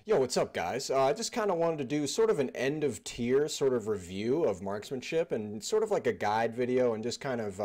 Yo, what's up, guys? I just kind of wanted to do sort of an end of tier sort of review of marksmanship and sort of like a guide video and just kind of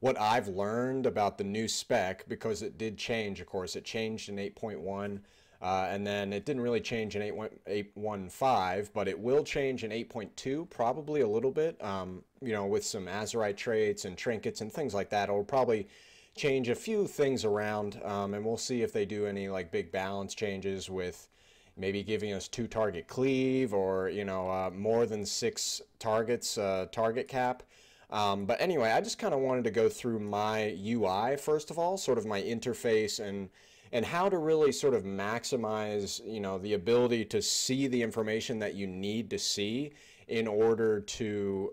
what I've learned about the new spec, because it did change, of course. It changed in 8.1 and then it didn't really change in 8.15, but it will change in 8.2 probably a little bit, you know, with some azurite traits and trinkets and things like that. It'll probably change a few things around, and we'll see if they do any like big balance changes with maybe giving us 2-target cleave, or you know, more than 6 targets target cap. But anyway, I just kind of wanted to go through my UI first of all, sort of my interface, and how to really sort of maximize, you know, the ability to see the information that you need to see in order to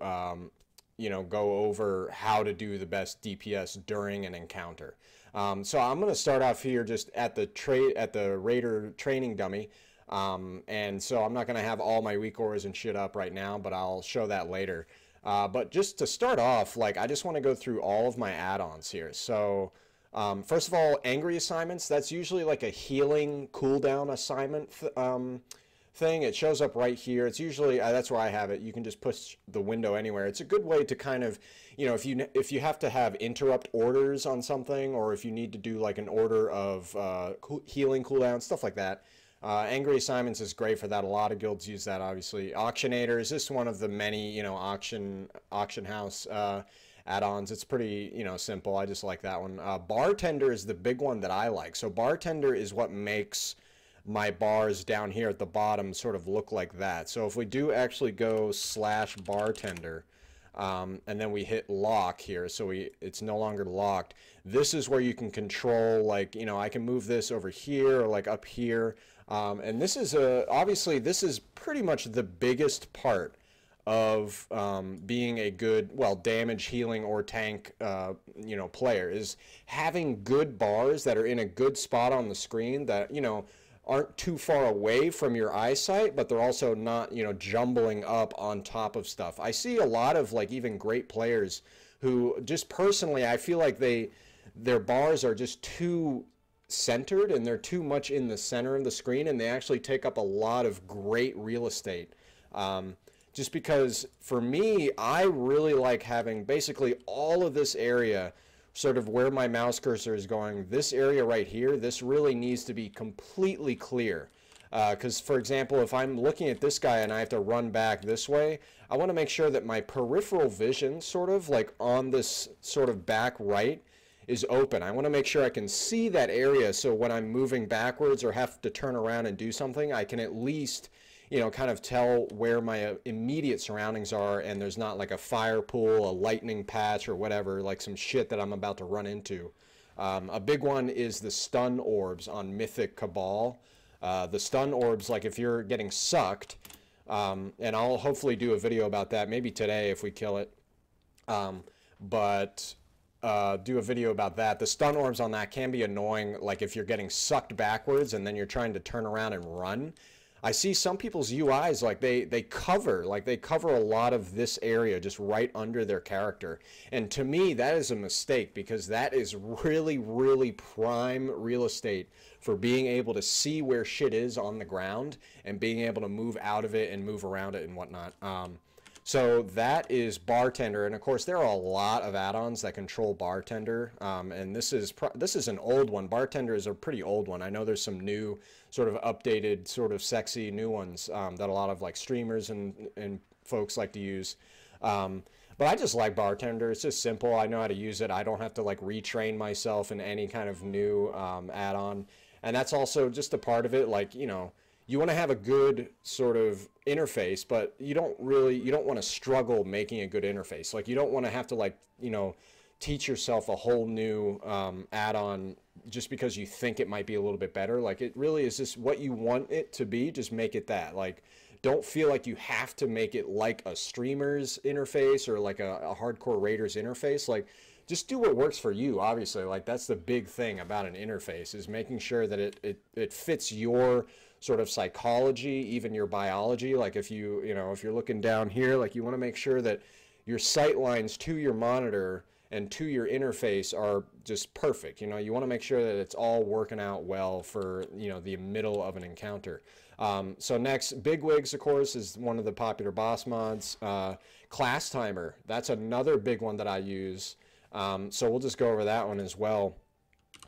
you know, go over how to do the best DPS during an encounter. So I'm going to start off here just at the Raider training dummy. And so I'm not going to have all my weak auras and shit up right now, but I'll show that later. But just to start off, like, I just want to go through all of my add-ons here. So first of all, angry assignments, that's usually like a healing cooldown assignment thing. It shows up right here. It's usually that's where I have it. You can just push the window anywhere. It's a good way to kind of, you know, if you have to have interrupt orders on something, or if you need to do like an order of healing cooldown, stuff like that. Angry assignments is great for that. A lot of guilds use that, obviously. Auctionator is just one of the many, you know, auction house add-ons. It's pretty, you know, simple. I just like that one. Bartender is the big one that I like. So Bartender is what makes my bars down here at the bottom sort of look like that. So if we do actually go /bartender, and then we hit lock here, so it's no longer locked, this is where you can control, like, you know, I can move this over here or like up here, and this is obviously this is pretty much the biggest part of being a good, well, damage, healing, or tank you know, player, is having good bars that are in a good spot on the screen, that, you know, aren't too far away from your eyesight, but they're also not, you know, jumbling up on top of stuff. I see a lot of, like, even great players who just personally, I feel like their bars are just too centered, and they're too much in the center of the screen, and they actually take up a lot of great real estate. Just because for me, I really like having basically all of this area sort of where my mouse cursor is going. This area right here, this really needs to be completely clear. Because, for example, if I'm looking at this guy and I have to run back this way, I want to make sure that my peripheral vision, sort of like on this sort of back right, is open. I want to make sure I can see that area, so when I'm moving backwards or have to turn around and do something, I can at least, you know, kind of tell where my immediate surroundings are, and there's not like a fire pool, a lightning patch, or whatever, like some shit that I'm about to run into. A big one is the stun orbs on Mythic Cabal. The stun orbs, like if you're getting sucked, and I'll hopefully do a video about that, maybe today if we kill it, but do a video about that. The stun orbs on that can be annoying, like if you're getting sucked backwards and then you're trying to turn around and run. I see some people's UIs, like they cover a lot of this area just right under their character, and to me that is a mistake, because that is really, really prime real estate for being able to see where shit is on the ground and being able to move out of it and move around it and whatnot. So that is Bartender, and of course there are a lot of add-ons that control Bartender, and this is an old one. Bartender is a pretty old one. I know there's some new, sort of updated, sort of sexy new ones that a lot of like streamers and folks like to use. But I just like Bartender. It's just simple. I know how to use it. I don't have to like retrain myself in any kind of new add-on, and that's also just a part of it. Like, you know, you want to have a good sort of interface, but you don't want to struggle making a good interface. Like, you don't want to have to, like, you know, teach yourself a whole new add-on just because you think it might be a little bit better. Like, it really is just what you want it to be. Just make it that. Like, don't feel like you have to make it like a streamer's interface or like a hardcore raider's interface. Like, just do what works for you, obviously. Like, that's the big thing about an interface, is making sure that it fits your sort of psychology, even your biology. Like, if you know, if you're looking down here, like, you want to make sure that your sight lines to your monitor and to your interface are just perfect. You know, you want to make sure that it's all working out well for, you know, the middle of an encounter. So next, Bigwigs, of course, is one of the popular boss mods. Class Timer, that's another big one that I use. So we'll just go over that one as well.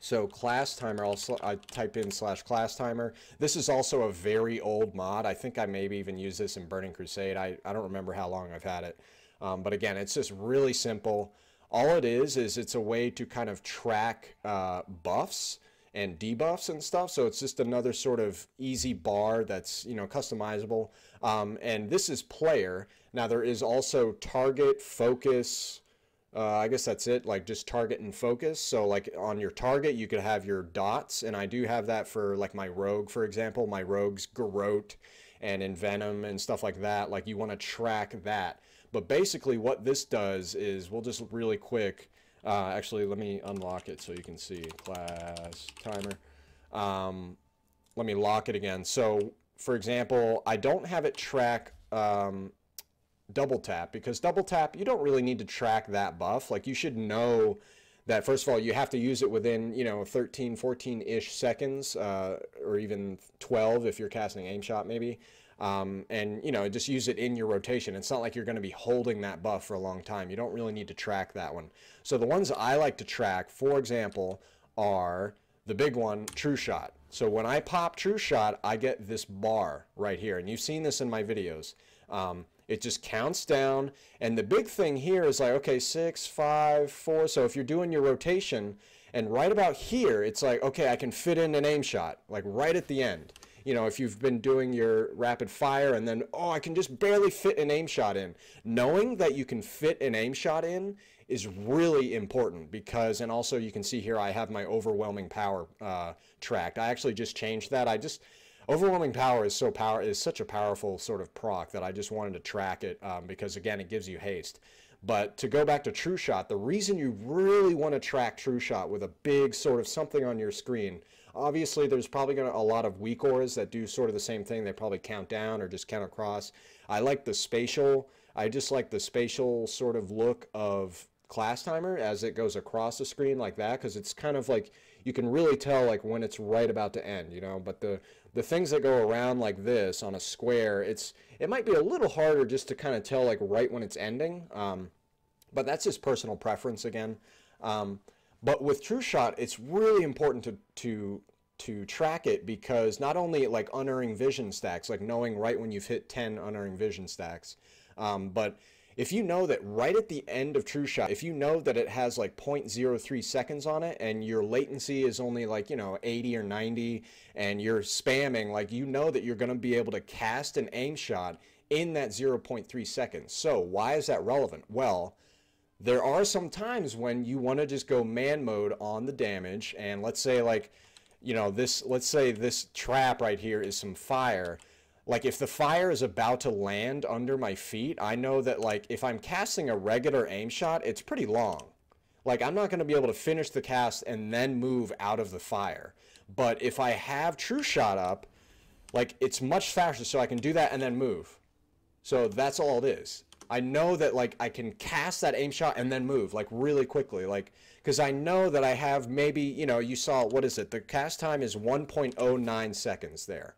So Class Timer, I type in /Class Timer. This is also a very old mod. I think I maybe even used this in Burning Crusade. I don't remember how long I've had it. But again, it's just really simple. All it is it's a way to kind of track buffs and debuffs and stuff. So it's just another sort of easy bar that's, you know, customizable. And this is player. Now there is also target, focus, I guess that's it, like just target and focus. So like on your target, you could have your dots, and I do have that for like my rogue, for example. My rogue's Garrote and Envenom and stuff like that. Like you want to track that. But basically what this does is, we'll just really quick, actually let me unlock it so you can see Class Timer. Let me lock it again. So for example, I don't have it track double tap, because double tap, you don't really need to track that buff. Like you should know that, first of all, you have to use it within, you know, 13, 14-ish seconds, or even 12 if you're casting aim shot maybe. And, you know, just use it in your rotation. It's not like you're going to be holding that buff for a long time. You don't really need to track that one. So the ones I like to track, for example, are the big one, True Shot. So when I pop True Shot, I get this bar right here. And you've seen this in my videos. It just counts down, and the big thing here is like, okay, 6, 5, 4. So if you're doing your rotation, and right about here, it's like, okay, I can fit in an aim shot, like right at the end. You know, if you've been doing your rapid fire and then, oh, I can just barely fit an aim shot in. Knowing that you can fit an aim shot in is really important, because, and also you can see here I have my overwhelming power tracked. I actually just changed that. Overwhelming power is such a powerful sort of proc that I just wanted to track it, because again, it gives you haste. But to go back to True Shot, the reason you really want to track True Shot with a big sort of something on your screen, obviously there's probably a lot of weak auras that do sort of the same thing. They probably count down or just count across. I just like the spatial sort of look of Class Timer as it goes across the screen like that, because it's kind of like, you can really tell like when it's right about to end, you know. But the things that go around like this on a square, it might be a little harder just to kind of tell like right when it's ending. But that's just personal preference again. But with True Shot, it's really important to track it, because not only like unerring vision stacks, like knowing right when you've hit 10 unerring vision stacks, but if you know that right at the end of True Shot, if you know that it has like 0.03 seconds on it and your latency is only like, you know, 80 or 90, and you're spamming, like, you know that you're going to be able to cast an aim shot in that 0.3 seconds. So why is that relevant? Well, there are some times when you want to just go man mode on the damage, and let's say like, you know, let's say this trap right here is some fire. Like if the fire is about to land under my feet, I know that like if I'm casting a regular aim shot, it's pretty long. Like I'm not going to be able to finish the cast and then move out of the fire. But if I have True Shot up, like it's much faster, so I can do that and then move. So that's all it is. I know that like I can cast that aim shot and then move like really quickly, like, because I know that I have maybe, you know, you saw, what is it? The cast time is 1.09 seconds there.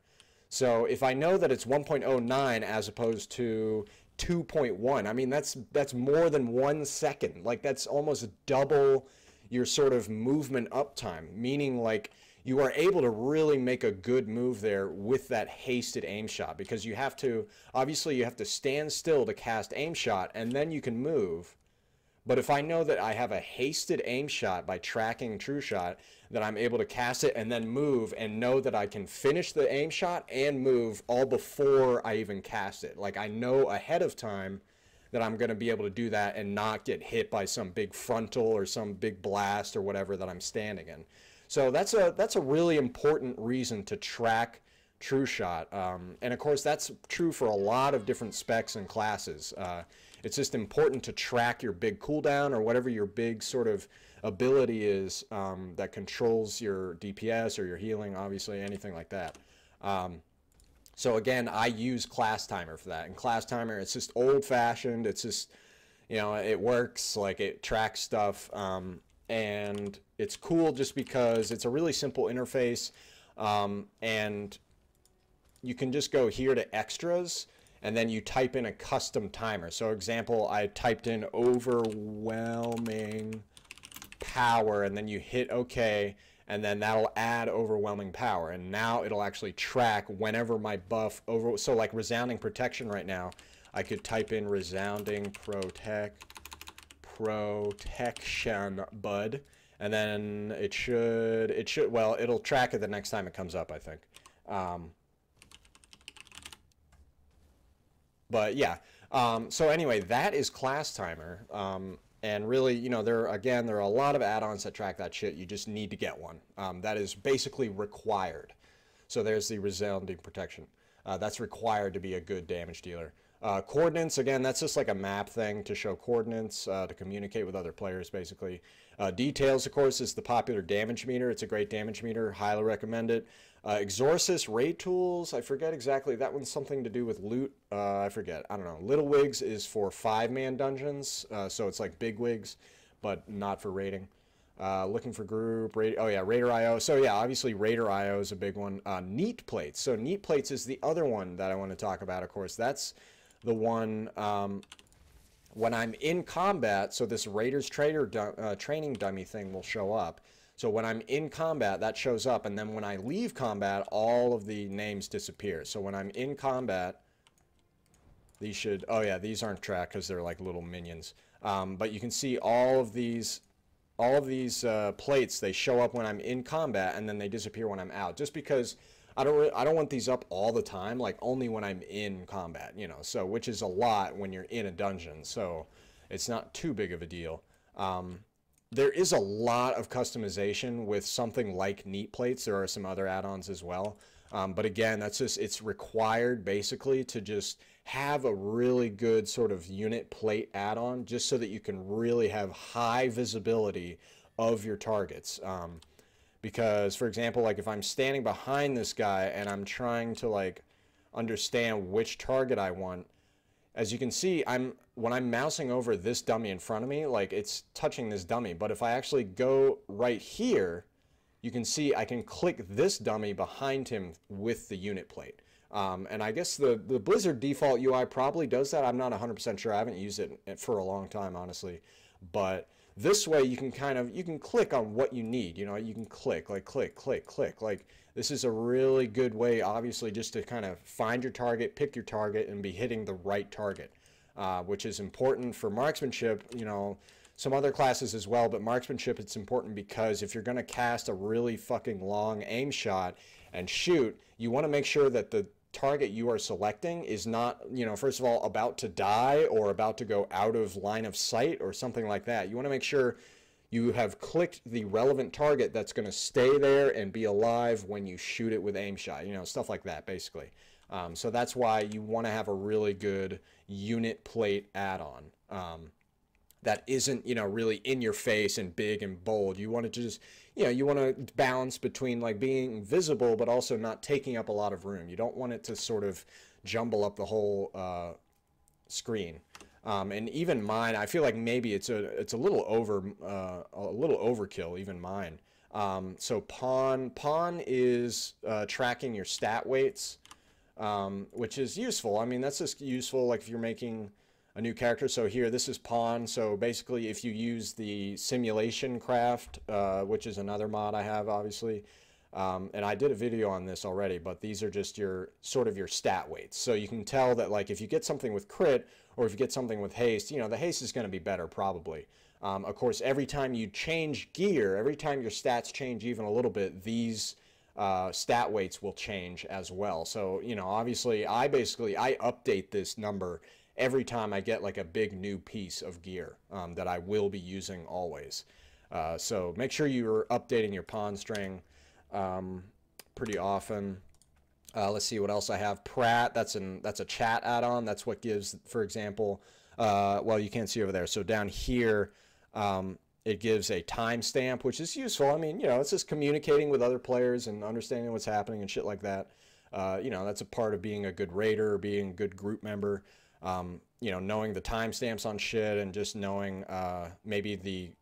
So if I know that it's 1.09 as opposed to 2.1, I mean, that's more than 1 second. Like that's almost double your sort of movement uptime, meaning like you are able to really make a good move there with that hasted aim shot, because you have to, obviously you have to stand still to cast aim shot and then you can move. But if I know that I have a hasted aim shot by tracking True Shot, that I'm able to cast it and then move, and know that I can finish the aim shot and move all before I even cast it. Like I know ahead of time that I'm going to be able to do that and not get hit by some big frontal or some big blast or whatever that I'm standing in. So that's a really important reason to track True Shot. And of course that's true for a lot of different specs and classes. It's just important to track your big cooldown or whatever your big sort of ability is that controls your DPS or your healing, obviously, anything like that. So again, I use Class Timer for that. And Class Timer, it's just old-fashioned. It's just, You know, it works, like it tracks stuff, and it's cool just because it's a really simple interface, and you can just go here to extras, and then you type in a custom timer. So example, I typed in overwhelming power, and then you hit OK, and then that'll add overwhelming power, and now it'll actually track whenever my buff over. So like resounding protection right now, I could type in resounding protection bud, and then it should well, it'll track it the next time it comes up, I think. But yeah, so anyway, that is class timer. And really, you know, there are a lot of add-ons that track that shit. You just need to get one. That is basically required. So there's the resounding protection. That's required to be a good damage dealer. Coordinates, again, that's just like a map thing to show coordinates, to communicate with other players, basically. Details, of course, is the popular damage meter. It's a great damage meter. Highly recommend it. Exorcist raid tools, I forget exactly. That one's something to do with loot. I forget. I don't know. Little Wigs is for 5-man dungeons, so it's like big wigs, but not for raiding. Looking for group, oh yeah, Raider IO. So yeah, obviously Raider IO is a big one. Neat plates. So neat plates is the other one that I want to talk about, of course. That's the one when I'm in combat, so this Raiders training dummy thing will show up. So when I'm in combat, that shows up, and then when I leave combat, all of the names disappear. So when I'm in combat, these should, oh yeah, these aren't tracked because they're like little minions. But you can see all of these plates, they show up when I'm in combat, and then they disappear when I'm out. Just because I don't want these up all the time, like only when I'm in combat, you know. So which is a lot when you're in a dungeon. So it's not too big of a deal. There is a lot of customization with something like neat plates. There are some other add-ons as well. But again, that's just, it's required basically to just have a really good sort of unit plate add-on, just so that you can really have high visibility of your targets. Because, for example, like if I'm standing behind this guy and I'm trying to like understand which target I want, as you can see, when I'm mousing over this dummy in front of me, like it's touching this dummy. But if I actually go right here, you can see I can click this dummy behind him with the unit plate. And I guess the Blizzard default UI probably does that. I'm not 100% sure. I haven't used it for a long time, honestly. But this way you can you can click on what you need. You know, you can click. Like this is a really good way, obviously, just to kind of find your target, pick your target, and be hitting the right target, which is important for marksmanship. You know, some other classes as well, but marksmanship, it's important because if you're going to cast a really fucking long aim shot and shoot, you want to make sure that the target you are selecting is not, you know, first of all, about to die or about to go out of line of sight or something like that. You want to make sure you have clicked the relevant target that's going to stay there and be alive when you shoot it with aim shot, you know, stuff like that, basically. So that's why you want to have a really good unit plate add-on that isn't, you know, really in your face and big and bold. You want it to just, you know, you want to balance between like being visible but also not taking up a lot of room. You don't want it to sort of jumble up the whole screen. And even mine, I feel like maybe it's a little overkill, even mine. So pawn is tracking your stat weights, which is useful. I mean, that's just useful like if you're making a new character. So here, this is pawn. So basically, if you use the simulation craft, which is another mod I have, obviously, and I did a video on this already, but these are just your sort of your stat weights. So you can tell that like if you get something with crit or if you get something with haste, you know, the haste is going to be better probably. Of course, every time you change gear, every time your stats change even a little bit, these stat weights will change as well. So, you know, obviously I update this number every time I get like a big new piece of gear that I will be using always. So make sure you're updating your pawn string pretty often. Let's see what else I have. Prat, that's a chat add-on. That's what gives, for example, well, you can't see over there. So down here, it gives a timestamp, which is useful. I mean, you know, it's just communicating with other players and understanding what's happening and shit like that. You know, that's a part of being a good raider or being a good group member. You know, knowing the timestamps on shit and just knowing maybe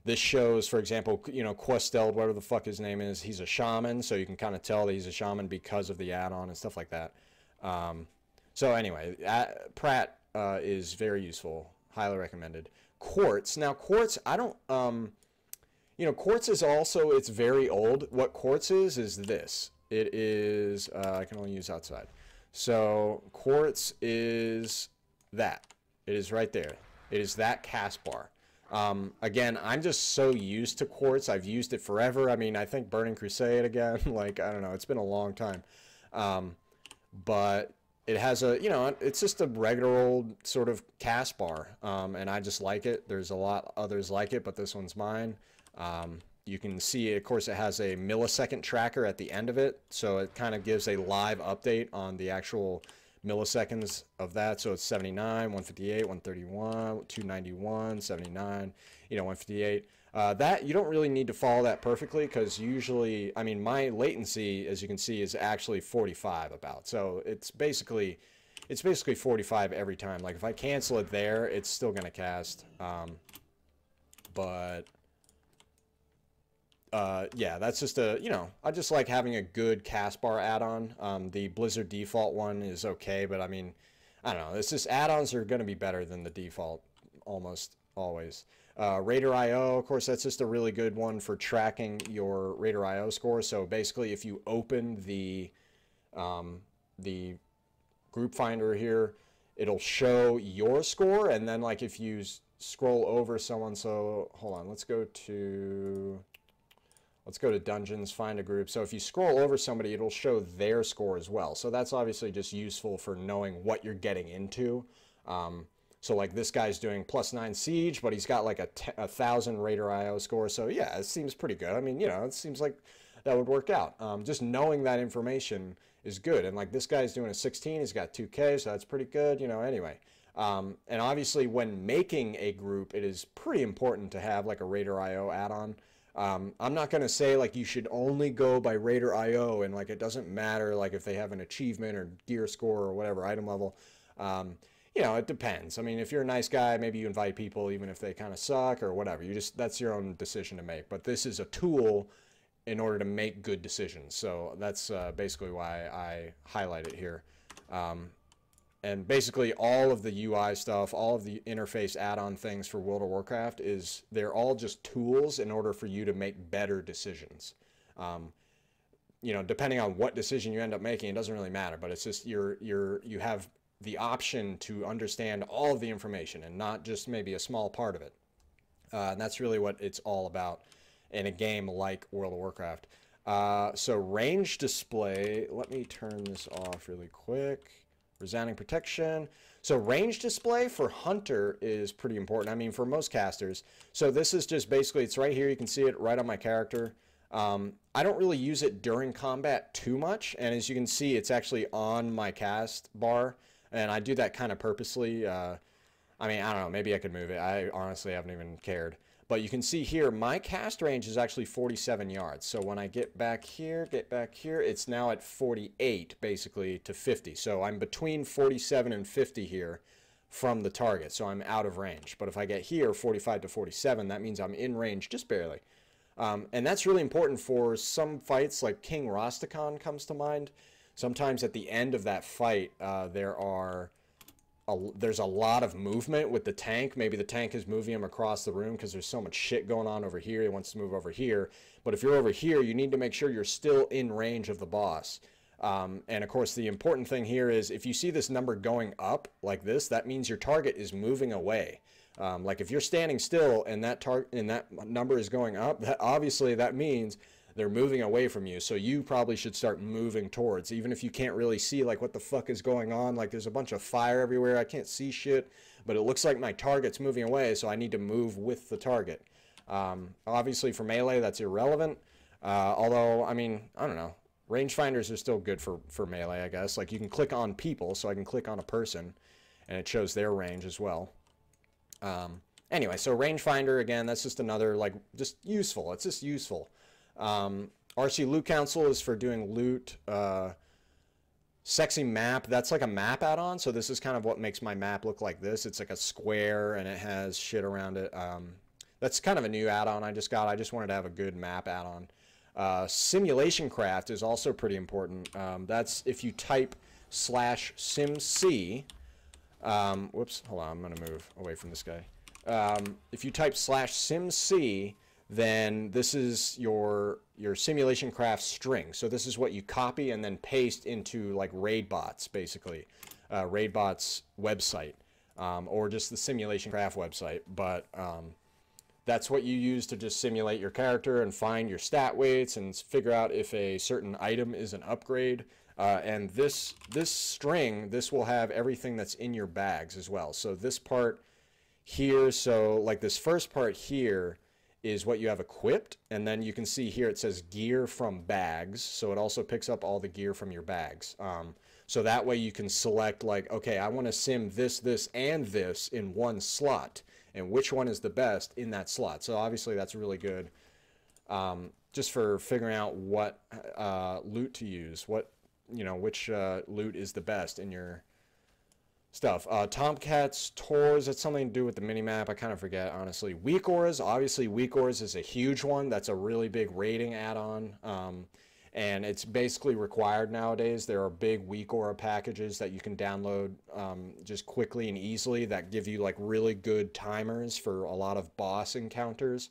this shows, for example, you know, Questel, whatever the fuck his name is, he's a shaman, so you can kind of tell that he's a shaman because of the add-on and stuff like that. So anyway, Pratt is very useful, highly recommended. Quartz, now Quartz, I don't, you know, Quartz is also, it's very old. What Quartz is this. It is, I can only use outside. So Quartz is that. It is right there. It is that cast bar. Again, I'm just so used to Quartz. I've used it forever. I mean, I think Burning Crusade again, like, I don't know, it's been a long time. But it has a, you know, it's just a regular old sort of cast bar. And I just like it. There's a lot others like it, but this one's mine. You can see, of course, it has a millisecond tracker at the end of it. So it kind of gives a live update on the actual milliseconds of that. So it's 79, 158, 131, 291, 79, you know, 158. That you don't really need to follow that perfectly because usually, I mean, my latency, as you can see, is actually 45 about. So it's basically 45 every time. Like if I cancel it there, it's still going to cast. Yeah, that's just a, you know, I just like having a good cast bar add-on. The Blizzard default one is okay, but I mean, I don't know. It's just add-ons are going to be better than the default almost always. Raider IO, of course, that's just a really good one for tracking your Raider IO score. So basically, if you open the group finder here, it'll show your score, and then like if you scroll over someone, so hold on, let's go to Dungeons, find a group. So if you scroll over somebody, it'll show their score as well. So that's obviously just useful for knowing what you're getting into. So like this guy's doing +9 siege, but he's got like a 1,000 Raider IO score. So yeah, it seems pretty good. I mean, you know, it seems like that would work out. Just knowing that information is good. And like this guy's doing a 16, he's got 2K, so that's pretty good, you know, anyway. And obviously when making a group, it is pretty important to have like a Raider IO add-on. I'm not going to say like you should only go by Raider IO and like it doesn't matter like if they have an achievement or gear score or whatever item level. You know, it depends. I mean, if you're a nice guy, maybe you invite people even if they kind of suck or whatever. You just, that's your own decision to make. But this is a tool in order to make good decisions. So that's basically why I highlight it here. And basically all of the UI stuff, all of the interface add-on things for World of Warcraft they're all just tools in order for you to make better decisions. You know, depending on what decision you end up making, it doesn't really matter, but it's just you have the option to understand all of the information and not just maybe a small part of it. And that's really what it's all about in a game like World of Warcraft. So range display, let me turn this off really quick. Resounding protection. So range display for Hunter is pretty important. I mean, for most casters. So this is just basically, it's right here. You can see it right on my character. I don't really use it during combat too much. And as you can see, it's actually on my cast bar. And I do that kind of purposely. I mean, I don't know. Maybe I could move it. I honestly haven't even cared. But you can see here, my cast range is actually 47 yards. So when I get back here, it's now at 48, basically, to 50. So I'm between 47 and 50 here from the target. So I'm out of range. But if I get here, 45 to 47, that means I'm in range just barely. And that's really important for some fights, like King Rostakon comes to mind. Sometimes at the end of that fight, there's a lot of movement with the tank. Maybe the tank is moving him across the room because there's so much shit going on over here. He wants to move over here. But if you're over here, you need to make sure you're still in range of the boss. And of course, the important thing here is if you see this number going up like this, that means your target is moving away. Like if you're standing still and that number is going up, obviously that means they're moving away from you. So you probably should start moving towards, even if you can't really see like what the fuck is going on. Like there's a bunch of fire everywhere. I can't see shit, but it looks like my target's moving away. So I need to move with the target. Obviously for melee, that's irrelevant. Although, I mean, I don't know. Rangefinders are still good for melee, I guess. Like you can click on people, so I can click on a person and it shows their range as well. Anyway, so rangefinder, again, that's just another, like, just useful. It's just useful. RC Loot Council is for doing loot Sexy map, that's like a map add-on. So this is kind of what makes my map look like this. It's like a square and it has shit around it. That's kind of a new add-on I just got. I just wanted to have a good map add-on. Simulation craft is also pretty important. That's if you type /simc. Whoops, hold on, I'm gonna move away from this guy. If you type /simc, then this is your simulation craft string. So this is what you copy and then paste into like Raidbots, basically. Raidbots website, or just the simulation craft website. But that's what you use to just simulate your character and find your stat weights and figure out if a certain item is an upgrade. And this string, this will have everything that's in your bags as well. So this part here, so like this first part here is what you have equipped, and then you can see here it says gear from bags, so it also picks up all the gear from your bags. So that way you can select like, okay, I want to sim this, this, and this in one slot, and which one is the best in that slot. So obviously that's really good, just for figuring out what loot to use, what, you know, which loot is the best in your stuff. Tomcats, Tors, that's something to do with the minimap. I kind of forget, honestly. Weak auras, obviously weak auras is a huge one. That's a really big rating add-on. And it's basically required nowadays. There are big weak aura packages that you can download just quickly and easily that give you like really good timers for a lot of boss encounters.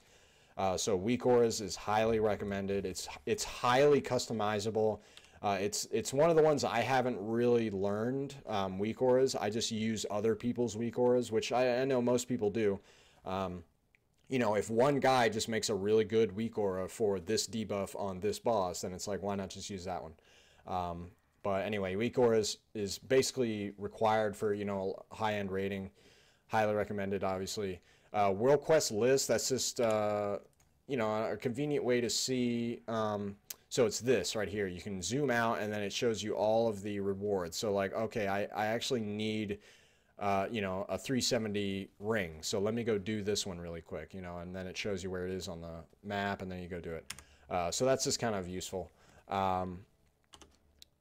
So weak auras is highly recommended. It's highly customizable. It's one of the ones I haven't really learned, weak auras. I just use other people's weak auras, which I know most people do. You know, if one guy just makes a really good weak aura for this debuff on this boss, then it's like, why not just use that one? But anyway, weak auras is basically required for, you know, high-end rating. Highly recommended, obviously. World Quest list, that's just, you know, a convenient way to see... So it's this right here. You can zoom out and then it shows you all of the rewards. So like, okay, I actually need, you know, a 370 ring. So let me go do this one really quick, you know, and then it shows you where it is on the map and then you go do it. So that's just kind of useful,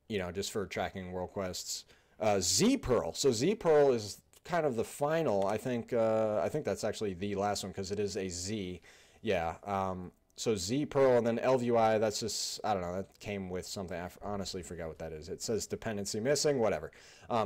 you know, just for tracking world quests. Z Pearl. So Z Pearl is kind of the final, I think that's actually the last one because it is a Z. Yeah. So Z Pearl and then LVI, that's just, I don't know, that came with something. I honestly forgot what that is. It says dependency missing, whatever.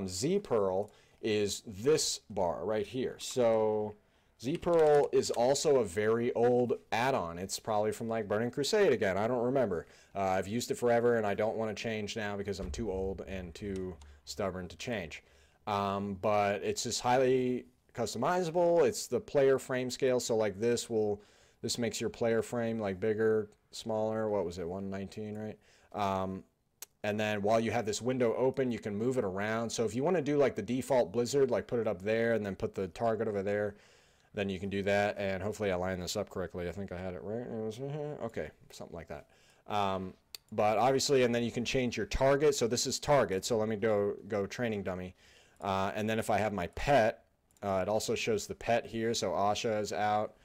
Z Pearl is this bar right here. So Z Pearl is also a very old add-on. It's probably from like Burning Crusade again. I don't remember. I've used it forever and I don't want to change now because I'm too old and too stubborn to change. But it's just highly customizable. It's the player frame scale. So like this makes your player frame like bigger, smaller. What was it, 119, right? And then while you have this window open, you can move it around. So if you want to do like the default Blizzard, like put it up there and then put the target over there, then you can do that. And hopefully I lined this up correctly. I think I had it right. It was, okay, something like that. But obviously, and then you can change your target. So this is target. So let me go training dummy. And then if I have my pet, it also shows the pet here. So Asha is out.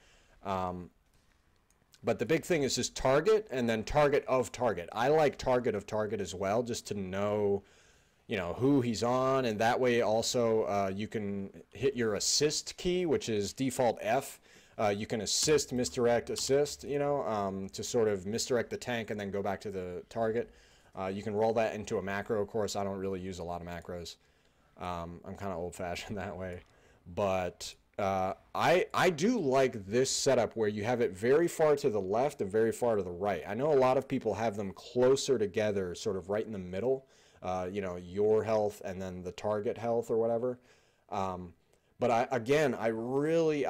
But the big thing is just target and then target of target. I like target of target as well, just to know, you know, who he's on. And that way also you can hit your assist key, which is default F. You can assist, misdirect, assist, you know, to sort of misdirect the tank and then go back to the target. You can roll that into a macro. Of course, I don't really use a lot of macros. I'm kind of old-fashioned that way. But... I do like this setup where you have it very far to the left and very far to the right. I know a lot of people have them closer together, sort of right in the middle, you know, your health and then the target health or whatever. But I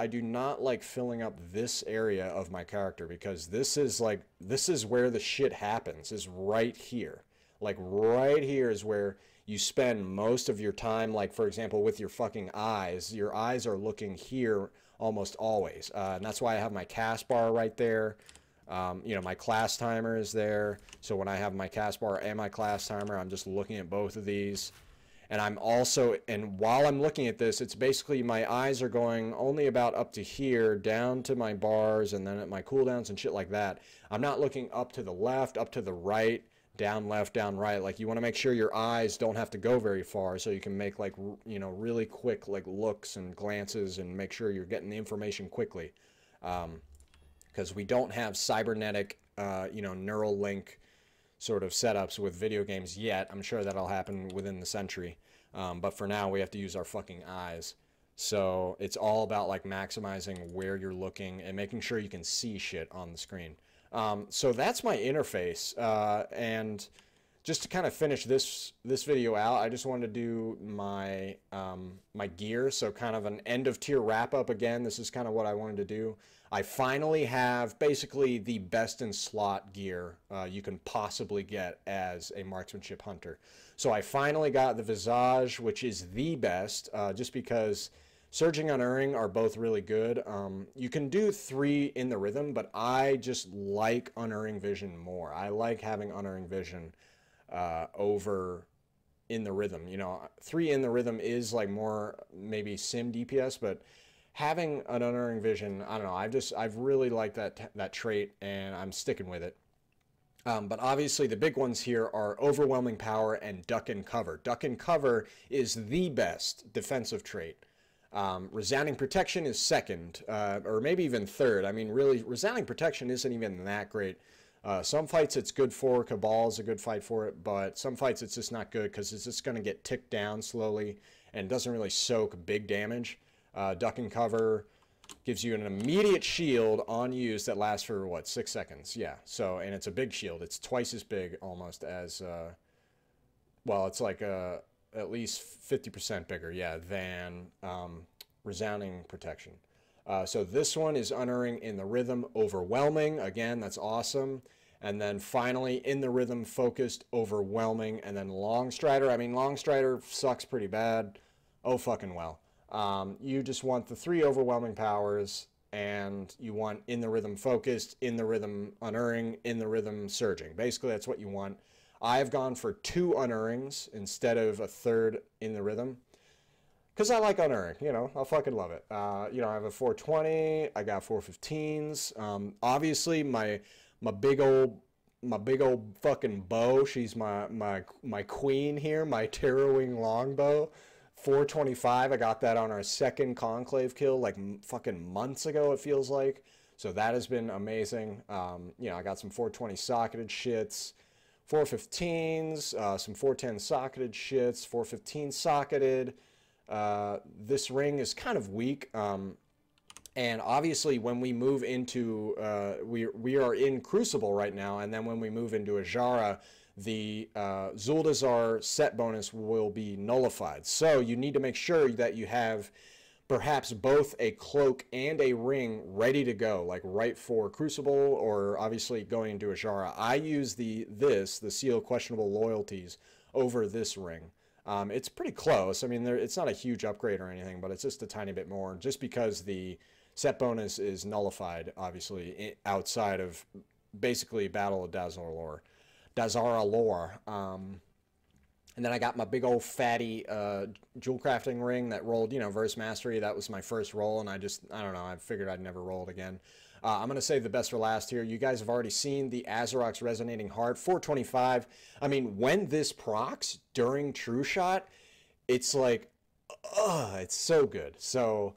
do not like filling up this area of my character because this is where the shit happens, is right here. Like right here is where you spend most of your time, like for example with your fucking eyes. Your eyes are looking here almost always, and that's why I have my cast bar right there. You know, my class timer is there, so when I have my cast bar and my class timer, I'm just looking at both of these. And I'm also, and while I'm looking at this, it's basically my eyes are going only about up to here, down to my bars, and then at my cooldowns and shit like that. I'm not looking up to the left, up to the right, down left, down right. Like you want to make sure your eyes don't have to go very far, so you can make like, you know, really quick like looks and glances and make sure you're getting the information quickly. Because we don't have cybernetic, you know, neural link sort of setups with video games yet. I'm sure that'll happen within the century. But for now, we have to use our fucking eyes. So it's all about like maximizing where you're looking and making sure you can see shit on the screen. So that's my interface. And just to kind of finish this video out, I just wanted to do my my gear. So kind of an end of tier wrap up again. This is kind of what I wanted to do. I finally have basically the best in slot gear you can possibly get as a marksmanship hunter. So I finally got the Visage, which is the best, just because surging and unerring are both really good. You can do 3 in the rhythm, but I just like unerring vision more. I like having unerring vision over in the rhythm. You know, 3 in the rhythm is like more maybe sim DPS, but having an unerring vision, I don't know, I've really liked that trait, and I'm sticking with it. But obviously the big ones here are overwhelming power and duck and cover. Duck and cover is the best defensive trait. Resounding protection is second, or maybe even third. I mean, really, resounding protection isn't even that great. Some fights it's good for. Cabal's a good fight for it, but some fights it's just not good because it's just going to get ticked down slowly and doesn't really soak big damage. Duck and cover gives you an immediate shield on use that lasts for, what, 6 seconds? Yeah, so, and it's a big shield. It's twice as big almost as, well, it's like at least 50% bigger, yeah, than resounding protection. So this one is unerring in the rhythm, overwhelming. Again, that's awesome. And then finally, in the rhythm, focused, overwhelming. And then long strider. I mean, long strider sucks pretty bad. Oh, fucking well. You just want the 3 overwhelming powers, and you want in the rhythm focused, in the rhythm unerring, in the rhythm surging. Basically, that's what you want. I've gone for 2 unerrings instead of a 3rd in the rhythm, because I like unerring, you know, I fucking love it. You know, I have a 420, I got 415s. Obviously, my big old fucking bow, she's my queen here, my Terrorwing longbow. 425, I got that on our second conclave kill like fucking months ago, it feels like. So that has been amazing. You know, I got some 420 socketed shits, 415s, some 410 socketed shits, 415 socketed. This ring is kind of weak. And obviously when we move into, we are in Crucible right now, and then when we move into Ajara, the Zuldazar set bonus will be nullified. So you need to make sure that you have perhaps both a cloak and a ring ready to go, like right for Crucible, or obviously going into Ajara. I use the Seal Questionable Loyalties over this ring. It's pretty close. I mean, it's not a huge upgrade or anything, but it's just a tiny bit more, just because the set bonus is nullified, obviously, outside of basically Battle of Dazar'alor. And then I got my big old fatty jewel crafting ring that rolled, you know, Verse Mastery. That was my first roll, and I don't know, I figured I'd never roll it again. I'm going to save the best for last here. You guys have already seen the Azarok's Resonating Heart, 425. I mean, when this procs during True Shot, it's like, it's so good. So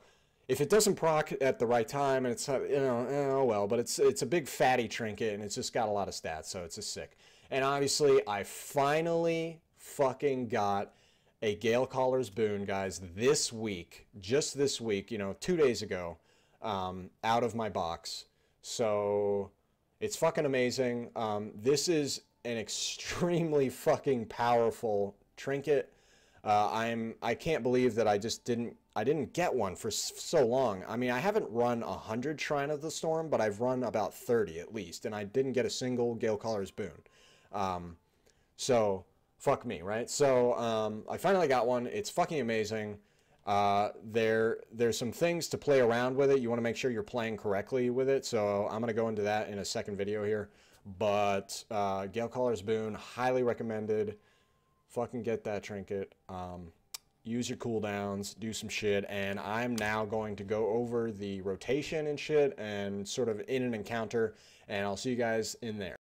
if it doesn't proc at the right time, and it's, you know, oh well, but it's a big fatty trinket, and it's just got a lot of stats, so it's just sick. And obviously, I finally fucking got a Gale Caller's Boon, guys, this week, just this week, you know, 2 days ago, out of my box. So it's fucking amazing. This is an extremely fucking powerful trinket. I can't believe that I didn't get one for so long. I mean, I haven't run 100 Shrine of the Storm, but I've run about 30 at least, and I didn't get a single Gale Caller's Boon. So fuck me, right? So I finally got one. It's fucking amazing. There's some things to play around with it. You want to make sure you're playing correctly with it. So I'm going to go into that in a second video here. But Gale Caller's Boon, highly recommended. Fucking get that trinket. Use your cooldowns, do some shit, and I'm now going to go over the rotation and shit and sort of in an encounter, and I'll see you guys in there.